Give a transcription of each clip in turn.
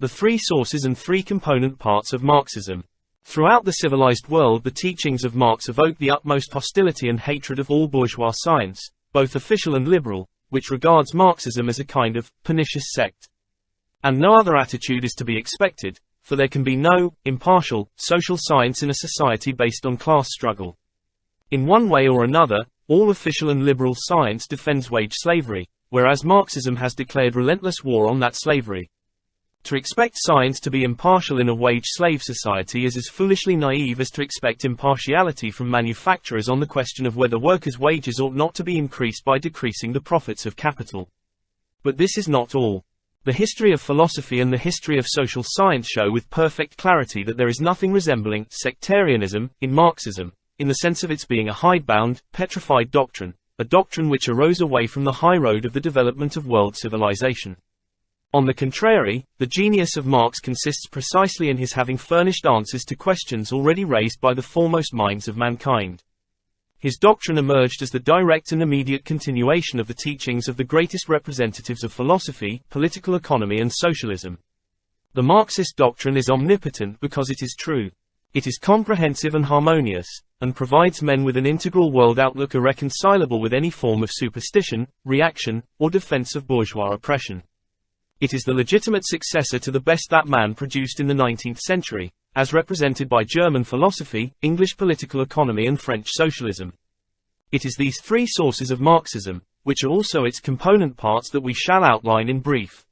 The three sources and three component parts of Marxism. Throughout the civilized world, the teachings of Marx evoke the utmost hostility and hatred of all bourgeois science, both official and liberal, which regards Marxism as a kind of pernicious sect. And no other attitude is to be expected, for there can be no impartial social science in a society based on class struggle. In one way or another, all official and liberal science defends wage slavery, whereas Marxism has declared relentless war on that slavery. To expect science to be impartial in a wage-slave society is as foolishly naive as to expect impartiality from manufacturers on the question of whether workers' wages ought not to be increased by decreasing the profits of capital. But this is not all. The history of philosophy and the history of social science show with perfect clarity that there is nothing resembling sectarianism in Marxism, in the sense of its being a hidebound, petrified doctrine, a doctrine which arose away from the high road of the development of world civilization. On the contrary, the genius of Marx consists precisely in his having furnished answers to questions already raised by the foremost minds of mankind. His doctrine emerged as the direct and immediate continuation of the teachings of the greatest representatives of philosophy, political economy and socialism. The Marxist doctrine is omnipotent because it is true. It is comprehensive and harmonious, and provides men with an integral world outlook irreconcilable with any form of superstition, reaction, or defense of bourgeois oppression. It is the legitimate successor to the best that man produced in the 19th century, as represented by German philosophy, English political economy and French socialism. It is these three sources of Marxism, which are also its component parts, that we shall outline in brief.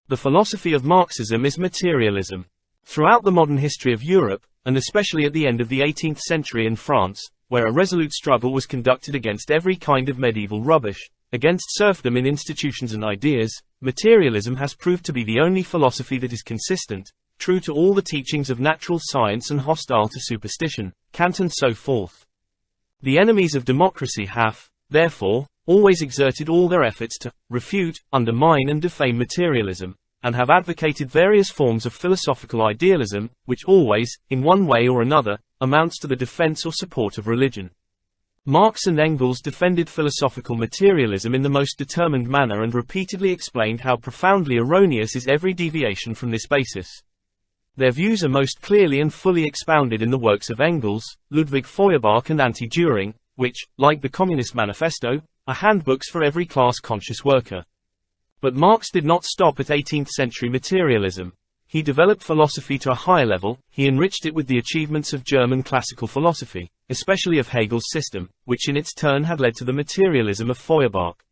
The philosophy of Marxism is materialism. Throughout the modern history of Europe, and especially at the end of the 18th century in France, where a resolute struggle was conducted against every kind of medieval rubbish, against serfdom in institutions and ideas, materialism has proved to be the only philosophy that is consistent, true to all the teachings of natural science and hostile to superstition, Kant and so forth. The enemies of democracy have, therefore, always exerted all their efforts to refute, undermine and defame materialism, and have advocated various forms of philosophical idealism, which always, in one way or another, amounts to the defense or support of religion. Marx and Engels defended philosophical materialism in the most determined manner and repeatedly explained how profoundly erroneous is every deviation from this basis. Their views are most clearly and fully expounded in the works of Engels, Ludwig Feuerbach and Anti-Düring, which, like the Communist Manifesto, are handbooks for every class-conscious worker. But Marx did not stop at 18th-century materialism. He developed philosophy to a higher level. He enriched it with the achievements of German classical philosophy, especially of Hegel's system, which in its turn had led to the materialism of Feuerbach.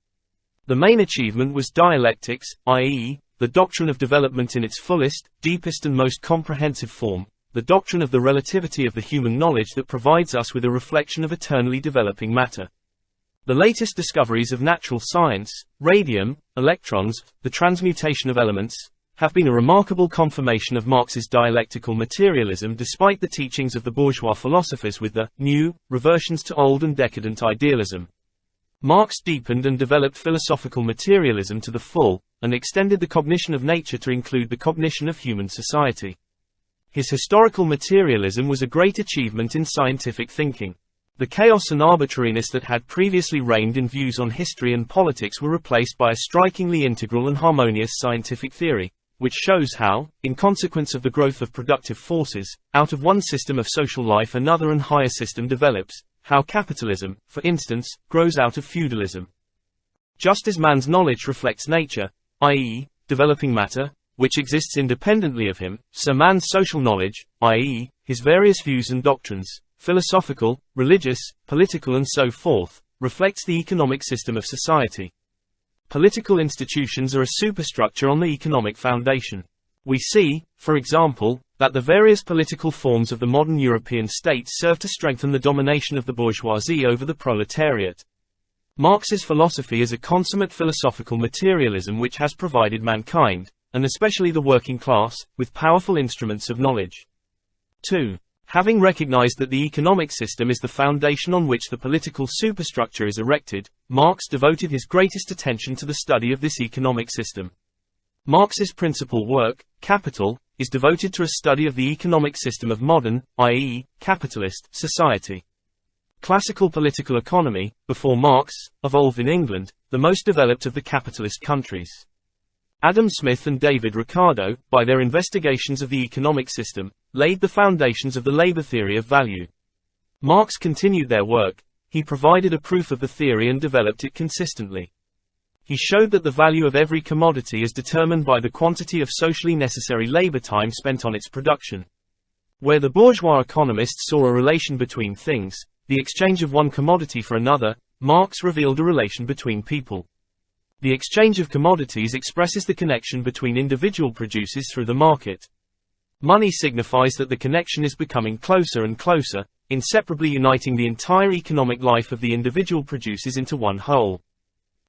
The main achievement was dialectics, i.e., the doctrine of development in its fullest, deepest and most comprehensive form, the doctrine of the relativity of the human knowledge that provides us with a reflection of eternally developing matter. The latest discoveries of natural science, radium, electrons, the transmutation of elements, have been a remarkable confirmation of Marx's dialectical materialism despite the teachings of the bourgeois philosophers with the new reversions to old and decadent idealism. Marx deepened and developed philosophical materialism to the full, and extended the cognition of nature to include the cognition of human society. His historical materialism was a great achievement in scientific thinking. The chaos and arbitrariness that had previously reigned in views on history and politics were replaced by a strikingly integral and harmonious scientific theory, which shows how, in consequence of the growth of productive forces, out of one system of social life another and higher system develops, how capitalism, for instance, grows out of feudalism. Just as man's knowledge reflects nature, i.e., developing matter, which exists independently of him, so man's social knowledge, i.e., his various views and doctrines, philosophical, religious, political and so forth, reflects the economic system of society. Political institutions are a superstructure on the economic foundation. We see, for example, that the various political forms of the modern European states serve to strengthen the domination of the bourgeoisie over the proletariat. Marx's philosophy is a consummate philosophical materialism which has provided mankind, and especially the working class, with powerful instruments of knowledge. 2. Having recognized that the economic system is the foundation on which the political superstructure is erected, Marx devoted his greatest attention to the study of this economic system. Marx's principal work, Capital, is devoted to a study of the economic system of modern, i.e., capitalist, society. Classical political economy, before Marx, evolved in England, the most developed of the capitalist countries. Adam Smith and David Ricardo, by their investigations of the economic system, laid the foundations of the labor theory of value. Marx continued their work. He provided a proof of the theory and developed it consistently. He showed that the value of every commodity is determined by the quantity of socially necessary labor time spent on its production. Where the bourgeois economists saw a relation between things, the exchange of one commodity for another, Marx revealed a relation between people. The exchange of commodities expresses the connection between individual producers through the market. Money signifies that the connection is becoming closer and closer, inseparably uniting the entire economic life of the individual producers into one whole.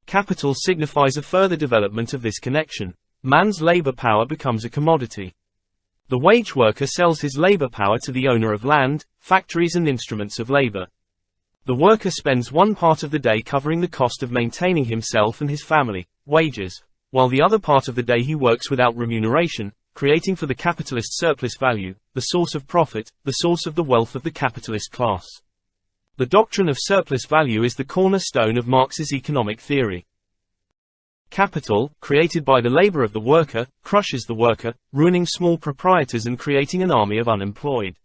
Capital signifies a further development of this connection. Man's labor power becomes a commodity. The wage worker sells his labor power to the owner of land, factories and instruments of labor. The worker spends one part of the day covering the cost of maintaining himself and his family, wages, while the other part of the day he works without remuneration, creating for the capitalist surplus value, the source of profit, the source of the wealth of the capitalist class. The doctrine of surplus value is the cornerstone of Marx's economic theory. Capital, created by the labor of the worker, crushes the worker, ruining small proprietors and creating an army of unemployed.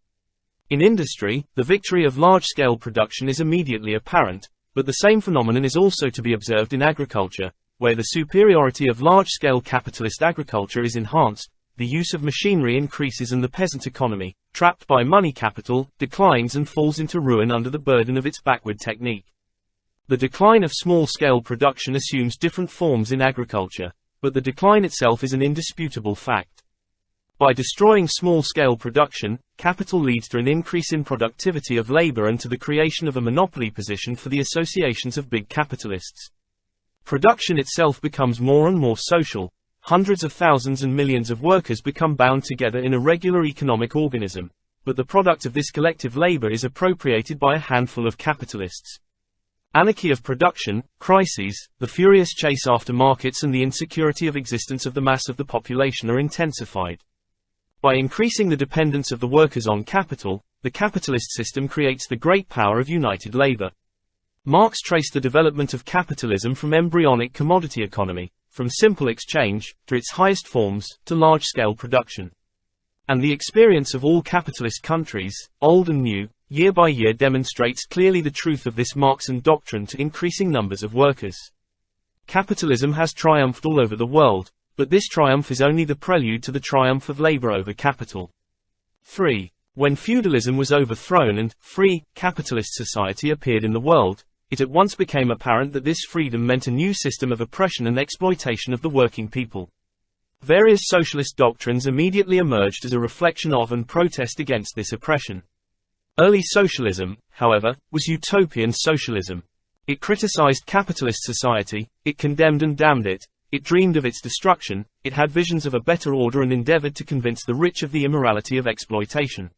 In industry, the victory of large-scale production is immediately apparent, but the same phenomenon is also to be observed in agriculture, where the superiority of large-scale capitalist agriculture is enhanced, the use of machinery increases and the peasant economy, trapped by money capital, declines and falls into ruin under the burden of its backward technique. The decline of small-scale production assumes different forms in agriculture, but the decline itself is an indisputable fact. By destroying small-scale production, capital leads to an increase in productivity of labor and to the creation of a monopoly position for the associations of big capitalists. Production itself becomes more and more social. Hundreds of thousands and millions of workers become bound together in a regular economic organism, but the product of this collective labor is appropriated by a handful of capitalists. Anarchy of production, crises, the furious chase after markets and the insecurity of existence of the mass of the population are intensified. By increasing the dependence of the workers on capital, the capitalist system creates the great power of united labor. Marx traced the development of capitalism from embryonic commodity economy, from simple exchange, to its highest forms, to large-scale production. And the experience of all capitalist countries, old and new, year by year demonstrates clearly the truth of this Marxian doctrine to increasing numbers of workers. Capitalism has triumphed all over the world, but this triumph is only the prelude to the triumph of labor over capital. 3. When feudalism was overthrown and free, capitalist society appeared in the world, it at once became apparent that this freedom meant a new system of oppression and exploitation of the working people. Various socialist doctrines immediately emerged as a reflection of and protest against this oppression. Early socialism, however, was utopian socialism. It criticized capitalist society, it condemned and damned it, it dreamed of its destruction, it had visions of a better order and endeavored to convince the rich of the immorality of exploitation.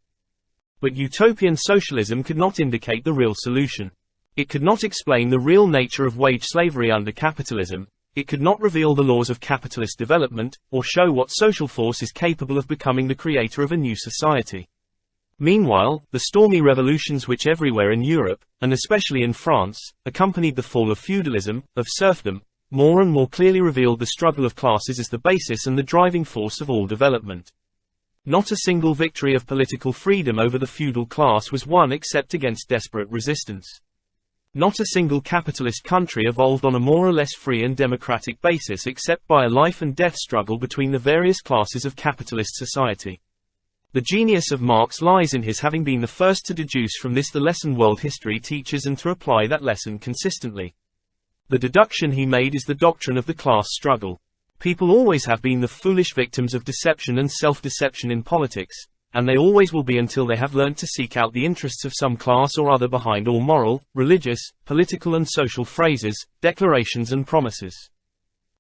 But utopian socialism could not indicate the real solution. It could not explain the real nature of wage slavery under capitalism, it could not reveal the laws of capitalist development, or show what social force is capable of becoming the creator of a new society. Meanwhile, the stormy revolutions which everywhere in Europe, and especially in France, accompanied the fall of feudalism, of serfdom, more and more clearly revealed the struggle of classes as the basis and the driving force of all development. Not a single victory of political freedom over the feudal class was won except against desperate resistance. Not a single capitalist country evolved on a more or less free and democratic basis except by a life and death struggle between the various classes of capitalist society. The genius of Marx lies in his having been the first to deduce from this the lesson world history teaches and to apply that lesson consistently. The deduction he made is the doctrine of the class struggle. People always have been the foolish victims of deception and self-deception in politics, and they always will be until they have learnt to seek out the interests of some class or other behind all moral, religious, political and social phrases, declarations and promises.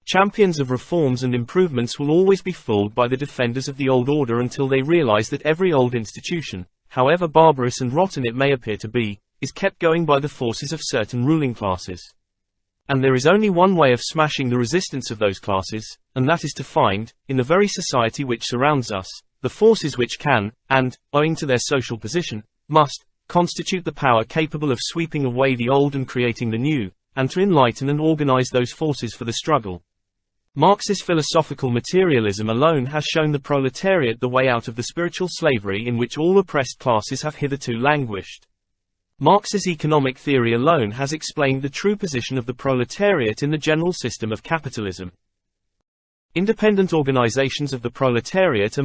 Champions of reforms and improvements will always be fooled by the defenders of the old order until they realize that every old institution, however barbarous and rotten it may appear to be, is kept going by the forces of certain ruling classes. And there is only one way of smashing the resistance of those classes, and that is to find, in the very society which surrounds us, the forces which can, and, owing to their social position, must, constitute the power capable of sweeping away the old and creating the new, and to enlighten and organize those forces for the struggle. Marxist philosophical materialism alone has shown the proletariat the way out of the spiritual slavery in which all oppressed classes have hitherto languished. Marx's economic theory alone has explained the true position of the proletariat in the general system of capitalism. Independent organizations of the proletariat are